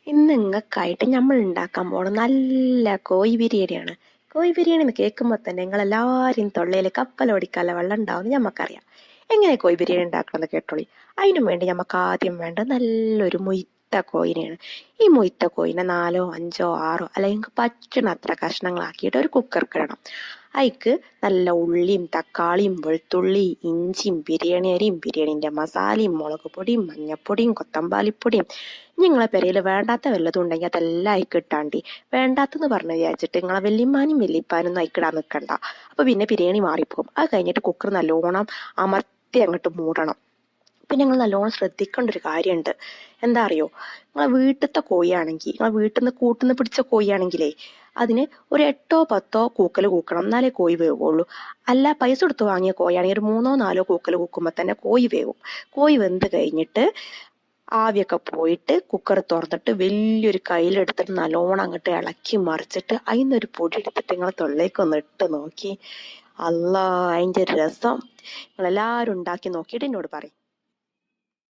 ഇന്ന് ഇങ്ങക്കായിട്ട് നമ്മൾ ഉണ്ടാക്കാൻ പോണ നല്ല കോഴി ബിരിയാണിയാണ്. കോഴി ബിരിയാണി എന്ന് കേൾക്കുമ്പോൾ തന്നെ നിങ്ങളെല്ലാവരും തൊള്ളയിൽ കപ്പലോടിക്കാനുള്ള വെള്ളം ഉണ്ടാവും ഞമ്മക്കറിയാം. എങ്ങനെ കോഴി ബിരിയാണി ഉണ്ടാക്കണമെന്ന് കേട്ടോളി. അതിനും വേണ്ടി നമുക്ക് ആദ്യം വേണ്ടത് നല്ലൊരു മൊയ്ത്ത കോഴിനെയാണ്. ഈ മൊയ്ത്ത കോഴിനെ 4, 5, 6 അല്ലെങ്കിൽ പറ്റണ അത്ര കഷ്ണങ്ങളാക്കിയിട്ട് ഒരു കുക്കർക്ക് ഇടണം. അതിക്ക് നല്ല ഉള്ളിയും തക്കാളിയും വെളുത്തുള്ളി ഇഞ്ചിയും ബിരിയാണി അരിയും ബിരിയാണീൻ്റെ മസാലയും മുളക് പൊടിയും മഞ്ഞപ്പൊടിയും കൊത്തമ്പാലിപ്പൊടിയും നിങ്ങളെ പെരയിൽ വേണ്ടാത്ത വല്ലതും ഉണ്ടെങ്കിൽ അതെല്ലാം അയക്കിട്ടാണ്ടി. വേണ്ടാത്തെന്ന് പറഞ്ഞ് വിചാരിച്ചിട്ട് നിങ്ങളെ വല്യമ്മാനും വല്യപ്പാനൊന്നും അയക്കിടാൻ നിൽക്കണ്ട. അപ്പോൾ പിന്നെ ബിരിയാണി മാറിപ്പോകും. അത് കഴിഞ്ഞിട്ട് കുക്കർ നല്ലോണം അമർത്തി അങ്ങോട്ട് മൂടണം. പിന്നെ നിങ്ങൾ നല്ലോണം ശ്രദ്ധിക്കേണ്ട ഒരു കാര്യമുണ്ട്. എന്താ അറിയോ, നിങ്ങളെ വീട്ടിലത്തെ കോഴിയാണെങ്കിൽ, നിങ്ങളെ വീട്ടിൽ നിന്ന് കൂട്ടുനിന്ന് പിടിച്ച കോഴിയാണെങ്കിലേ അതിന് ഒരു 8, 10 കൂക്കൽ കൂക്കണം, എന്നാലേ കോഴി വേവുള്ളൂ. അല്ല പൈസ കൊടുത്ത് വാങ്ങിയ കോഴിയാണെങ്കിൽ ഒരു 3, 4 കൂക്കൽ കൂക്കുമ്പോൾ തന്നെ കോഴി വേവും. കോഴി വെന്ത് കഴിഞ്ഞിട്ട് ആവിയൊക്കെ പോയിട്ട് കുക്കർ തുറന്നിട്ട് വലിയൊരു കയ്യിലെടുത്തിട്ട് നല്ലോണം അങ്ങോട്ട് ഇളക്കി മറിച്ചിട്ട് അതിന്നൊരു പൊടി എടുത്തിട്ട് നിങ്ങൾ തൊള്ളേക്കൊന്ന് ഇട്ട് നോക്കി. അല്ലാ, അതിൻ്റെ രസം നിങ്ങളെല്ലാവരും ഉണ്ടാക്കി നോക്കിയിട്ട് എന്നോട് പറയും.